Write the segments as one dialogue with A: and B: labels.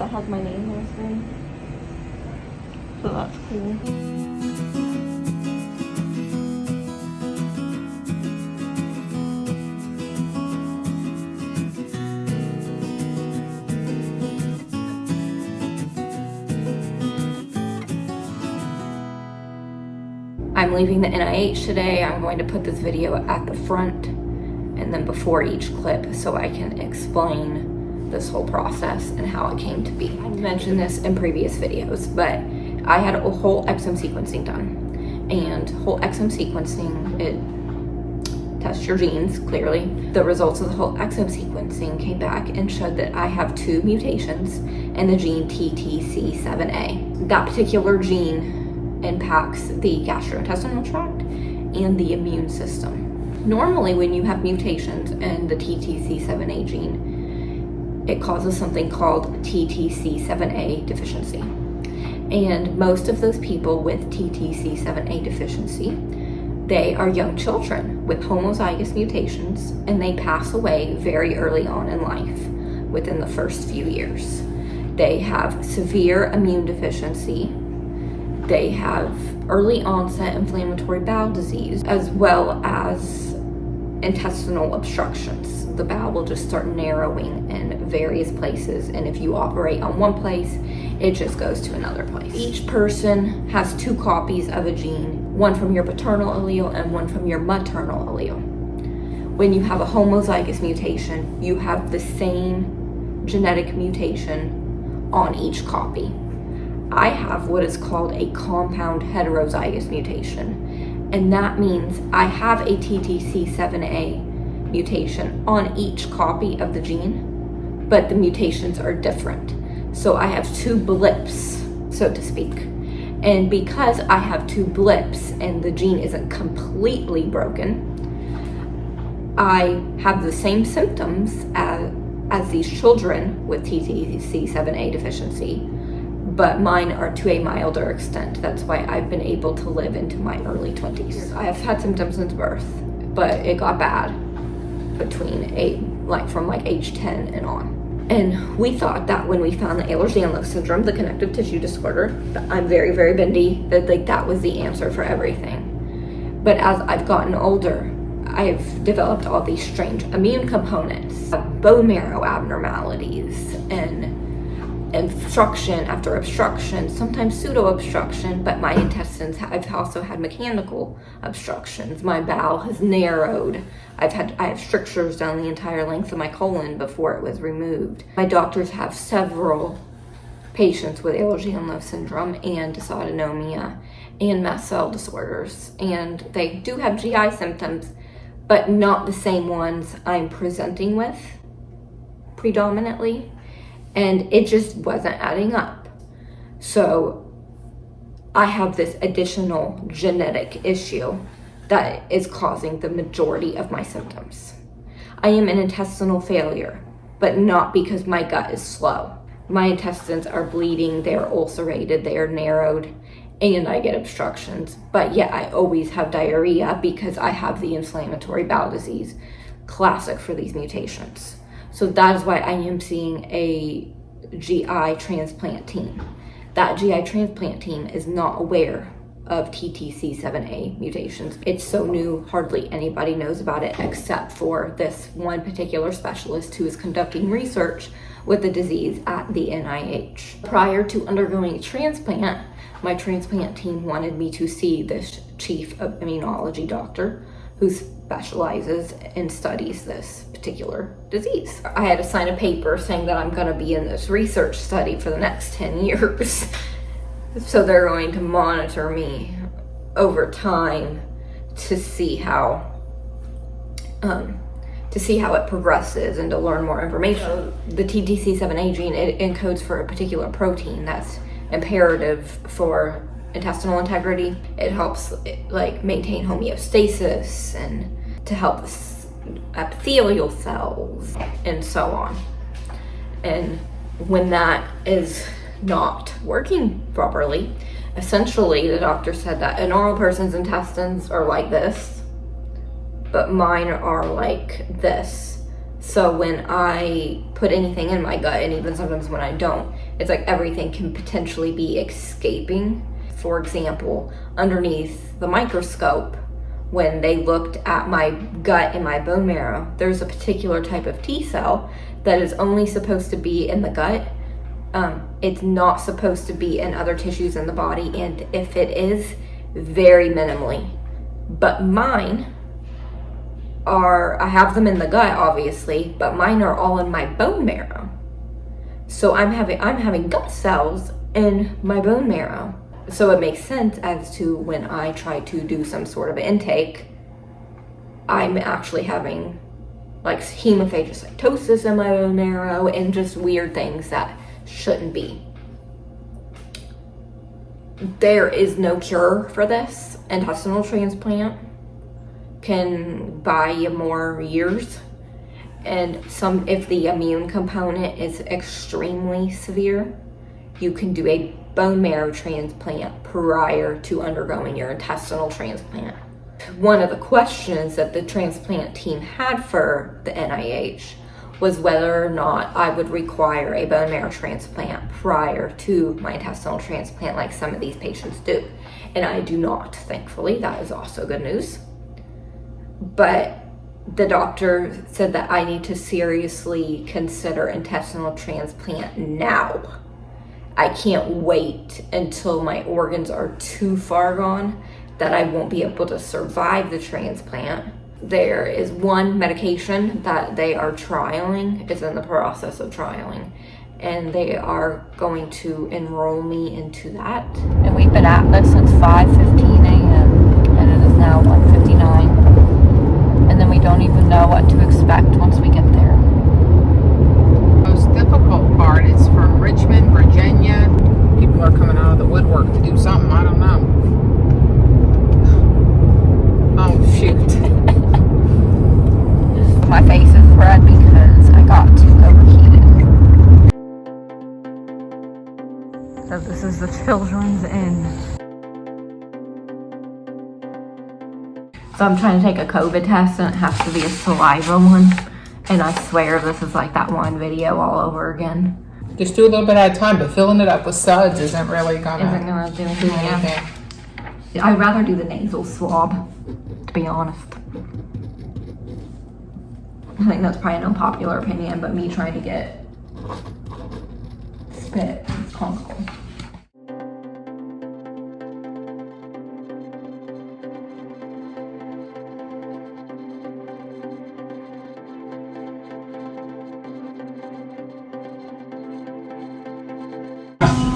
A: that has my name listed. So that's cool. I'm leaving the NIH today. I'm going to put this video at the front and then before each clip so I can explain this whole process and how it came to be. I mentioned this in previous videos, but I had a whole exome sequencing done. And whole exome sequencing, it tests your genes, clearly. The results of the whole exome sequencing came back and showed that I have 2 mutations in the gene TTC7A. That particular gene impacts the gastrointestinal tract and the immune system. Normally, when you have mutations in the TTC7A gene, it causes something called TTC7A deficiency. And most of those people with TTC7A deficiency, they are young children with homozygous mutations, and they pass away very early on in life, within the first few years. They have severe immune deficiency. They have early onset inflammatory bowel disease, as well as intestinal obstructions. The bowel will just start narrowing in various places, and if you operate on one place, it just goes to another place. Each person has 2 copies of a gene, one from your paternal allele and one from your maternal allele. When you have a homozygous mutation, you have the same genetic mutation on each copy. I have what is called a compound heterozygous mutation, and that means I have a TTC7A mutation on each copy of the gene, but the mutations are different. So I have 2 blips, so to speak. And because I have 2 blips and the gene isn't completely broken, I have the same symptoms as these children with TTC7A deficiency, but mine are to a milder extent. That's why I've been able to live into my early 20s. I have had symptoms since birth, but it got bad from age 10 and on. And we thought that when we found the Ehlers-Danlos syndrome, the connective tissue disorder, that I'm very, very bendy, that was the answer for everything. But as I've gotten older, I've developed all these strange immune components, bone marrow abnormalities, and obstruction after obstruction, sometimes pseudo-obstruction, but my intestines, I've also had mechanical obstructions. My bowel has narrowed. I have strictures down the entire length of my colon before it was removed. My doctors have several patients with Ehlers-Danlos syndrome and dysautonomia and mast cell disorders, and they do have GI symptoms, but not the same ones I'm presenting with predominantly. And it just wasn't adding up. So I have this additional genetic issue that is causing the majority of my symptoms. I am an intestinal failure, but not because my gut is slow. My intestines are bleeding, they are ulcerated, they are narrowed, and I get obstructions. But yet I always have diarrhea because I have the inflammatory bowel disease, classic for these mutations. So that is why I am seeing a GI transplant team. That GI transplant team is not aware of TTC7A mutations. It's so new, hardly anybody knows about it except for this one particular specialist who is conducting research with the disease at the NIH. Prior to undergoing a transplant, my transplant team wanted me to see this chief of immunology doctor who specializes and studies this particular disease. I had to sign a paper saying that I'm gonna be in this research study for the next 10 years. So they're going to monitor me over time to see how it progresses and to learn more information. The TTC7A gene, it encodes for a particular protein that's imperative for intestinal integrity. It helps maintain homeostasis and to help epithelial cells and so on. And when that is not working properly, essentially the doctor said that a normal person's intestines are like this, but mine are like this. So when I put anything in my gut, and even sometimes when I don't, it's like everything can potentially be escaping. For example, underneath the microscope, when they looked at my gut and my bone marrow, there's a particular type of T cell that is only supposed to be in the gut. It's not supposed to be in other tissues in the body, and if it is, very minimally. But mine are, I have them in the gut obviously, but mine are all in my bone marrow. So I'm having gut cells in my bone marrow. So it makes sense as to when I try to do some sort of intake, I'm actually having like hemophagocytosis in my bone marrow and just weird things that shouldn't be. There is no cure for this. Intestinal transplant can buy you more years, and if the immune component is extremely severe, you can do a bone marrow transplant prior to undergoing your intestinal transplant. One of the questions that the transplant team had for the NIH was whether or not I would require a bone marrow transplant prior to my intestinal transplant like some of these patients do. And I do not, thankfully. That is also good news. But the doctor said that I need to seriously consider intestinal transplant now. I can't wait until my organs are too far gone that I won't be able to survive the transplant. There is one medication that they are trialing, it's in the process of trialing, and they are going to enroll me into that. And we've been at this since 5:15 a.m. and it is now 1:59. And then we don't even know what to expect once we get there.
B: The most difficult part is from Richmond, Virginia. People are coming out of the woodwork to do something, I don't know. Oh, shoot.
A: My face is red because I got too overheated. So this is the children's inn. So I'm trying to take a COVID test and it has to be a saliva one. And I swear this is like that one video all over again.
B: Just do a little bit at a time, but filling it up with suds isn't really gonna
A: do anything. Yeah. I'd rather do the nasal swab, to be honest. I think that's probably an unpopular opinion, but me trying to get spit is comical.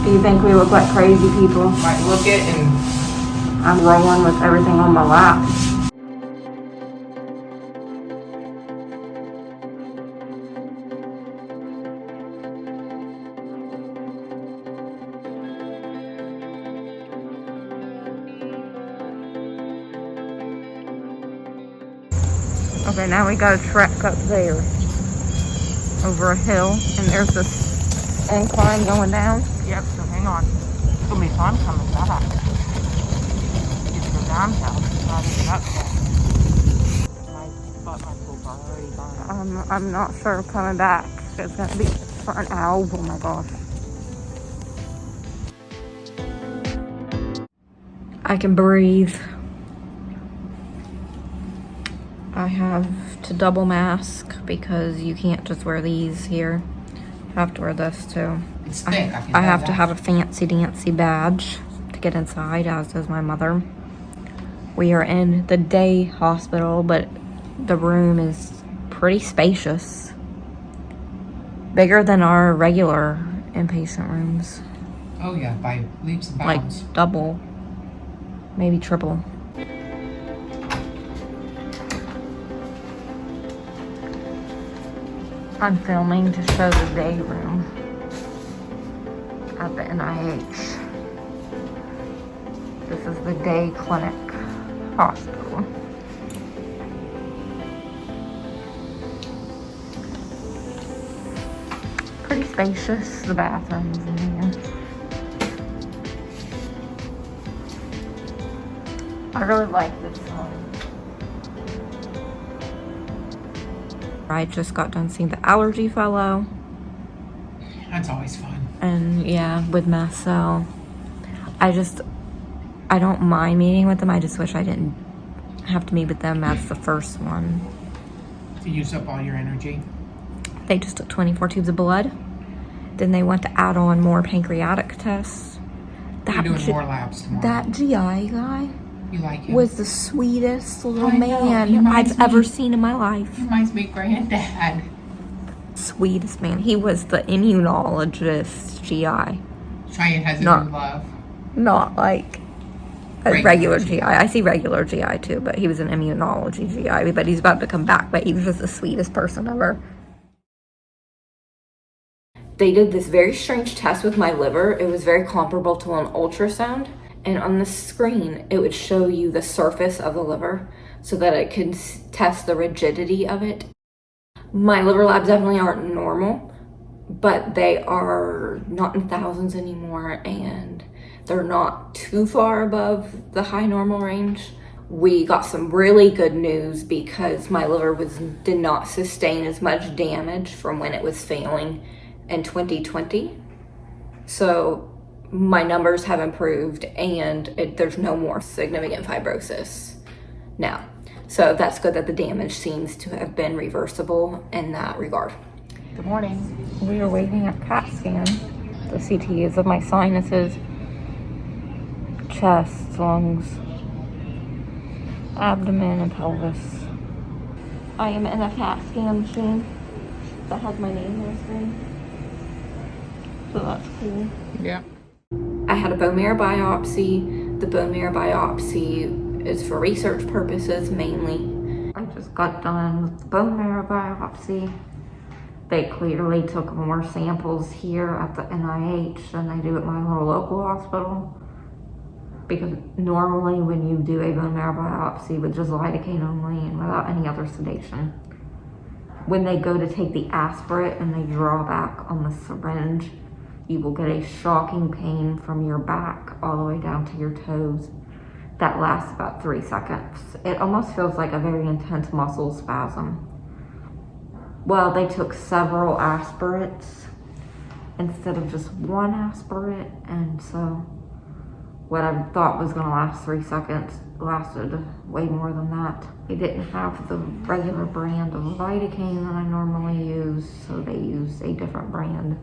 A: Do you think we look like crazy people?
B: might look it and
A: I'm rolling with everything on my lap. Okay, now we gotta trek up there over a hill, and there's this incline going down.
B: yep, so hang on. It's gonna be fun coming back. Get to go downhill. It's not even up yet. My butt might feel already gone.
A: I'm not sure coming back. It's gonna be for an hour. Oh my gosh. I can breathe. I have to double mask because you can't just wear these here. You have to wear this too.
B: It's thick.
A: I have to have a fancy dancy badge to get inside, as does my mother. We are in the day hospital, but the room is pretty spacious. Bigger than our regular inpatient rooms.
B: Oh yeah, by leaps and bounds.
A: Like double, maybe triple. I'm filming to show the day room at the NIH. This is the day clinic hospital. Pretty spacious, the bathrooms in here. I really like this one. I just got done seeing the allergy fellow.
B: That's always fun.
A: And yeah, with meth, so I don't mind meeting with them. I just wish I didn't have to meet with them as the first one.
B: To use up all your energy.
A: They just took 24 tubes of blood. Then they want to add on more pancreatic tests.
B: You're doing more labs tomorrow.
A: That GI guy
B: You like him?
A: was the sweetest little
B: I know.
A: man
B: He reminds
A: I've ever
B: me-
A: seen in my life.
B: He reminds me of Granddad.
A: Sweetest man. He was the immunologist GI.
B: Cheyenne has a
A: No.
B: new love.
A: Not like a
B: Regular
A: regular
B: GI.
A: GI. I see regular GI too, but he was an immunology GI. But he's about to come back, but he was just the sweetest person ever. They did this very strange test with my liver. It was very comparable to an ultrasound. And on the screen, it would show you the surface of the liver so that it could test the rigidity of it. My liver labs definitely aren't normal, but they are not in thousands anymore, and they're not too far above the high normal range. We got some really good news because my liver did not sustain as much damage from when it was failing in 2020. So my numbers have improved, and there's no more significant fibrosis now. So that's good that the damage seems to have been reversible in that regard.
B: Good morning.
A: We are waiting at CAT scan. The CTs of my sinuses, chest, lungs, abdomen, and pelvis. I am in a CAT scan machine that has my name on the screen. So that's cool.
B: Yeah.
A: I had a bone marrow biopsy. The bone marrow biopsy is for research purposes mainly. I just got done with the bone marrow biopsy. They clearly took more samples here at the NIH than they do at my little local hospital. Because normally when you do a bone marrow biopsy with just lidocaine only and without any other sedation, when they go to take the aspirate and they draw back on the syringe, you will get a shocking pain from your back all the way down to your toes. That lasts about 3 seconds. It almost feels like a very intense muscle spasm. Well, they took several aspirates instead of just one aspirate, and so what I thought was gonna last 3 seconds lasted way more than that. They didn't have the regular brand of lidocaine that I normally use, so they used a different brand.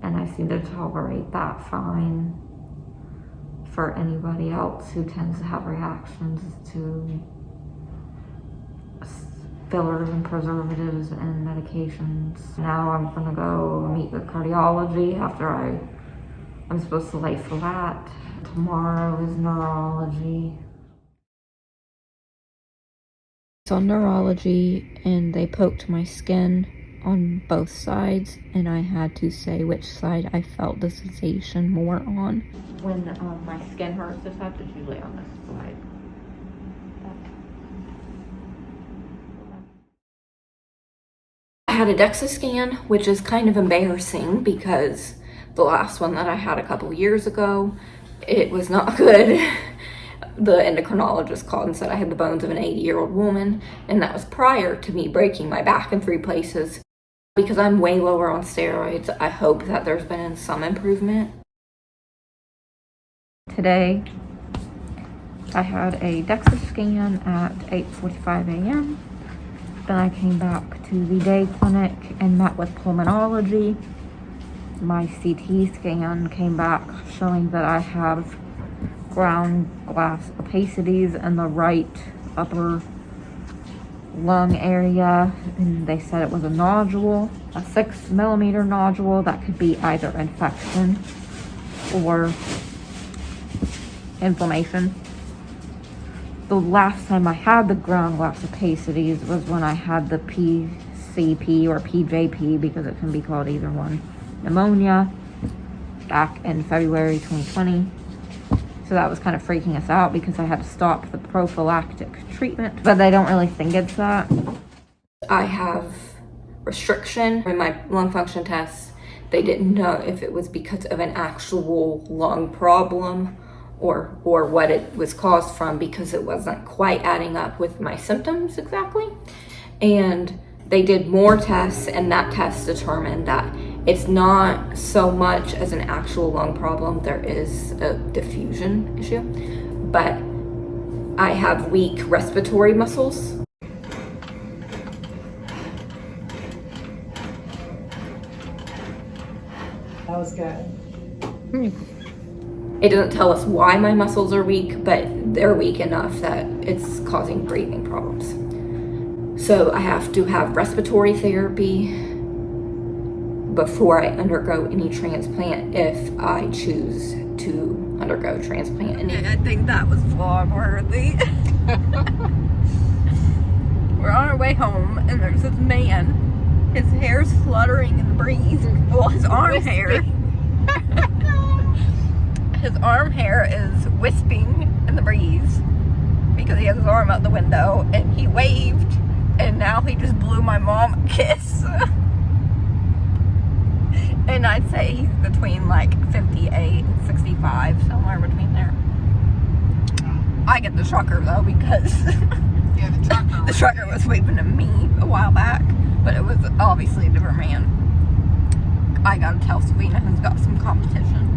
A: And I seem to tolerate that fine. For anybody else who tends to have reactions to fillers and preservatives and medications. Now I'm gonna go meet with cardiology after I'm supposed to lay flat. Tomorrow is neurology. It's on neurology, and they poked my skin on both sides, and I had to say which side I felt the sensation more on. When my skin hurts, this side, it's usually on this side. I had a DEXA scan, which is kind of embarrassing because the last one that I had a couple years ago, it was not good. The endocrinologist called and said I had the bones of an 80-year-old woman, and that was prior to me breaking my back in 3 places. Because I'm way lower on steroids, I hope that there's been some improvement. Today, I had a DEXA scan at 8:45 a.m. Then I came back to the day clinic and met with pulmonology. My CT scan came back showing that I have ground glass opacities in the right upper lung area, and they said it was a nodule, a 6-millimeter nodule that could be either infection or inflammation. The last time I had the ground glass opacities was when I had the PCP or PJP, because it can be called either one, pneumonia back in February 2020. So that was kind of freaking us out because I had to stop the prophylactic treatment, but they don't really think it's that. I have restriction in my lung function tests. They didn't know if it was because of an actual lung problem or what it was caused from, because it wasn't quite adding up with my symptoms exactly. And They did more tests, and that test determined that it's not so much as an actual lung problem. There is a diffusion issue, but I have weak respiratory muscles.
C: That was good.
A: It doesn't tell us why my muscles are weak, but they're weak enough that it's causing breathing problems. So I have to have respiratory therapy before I undergo any transplant, if I choose to undergo transplant. And I think that was vlog worthy. We're on our way home, and there's this man. His hair's fluttering in the breeze. Well, his arm hair. His arm hair is wisping in the breeze because he has his arm out the window, and he waved, and now he just blew my mom a kiss. And I'd say he's between like 58 and 65, somewhere between there. I get the shocker though, because
B: Yeah, the trucker.
A: the trucker was waving at me a while back, but it was obviously a different man. I gotta tell Savina who's got some competition.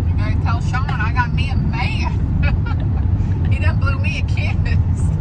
B: You gotta tell Sean I got me a man. He done blew me a kiss.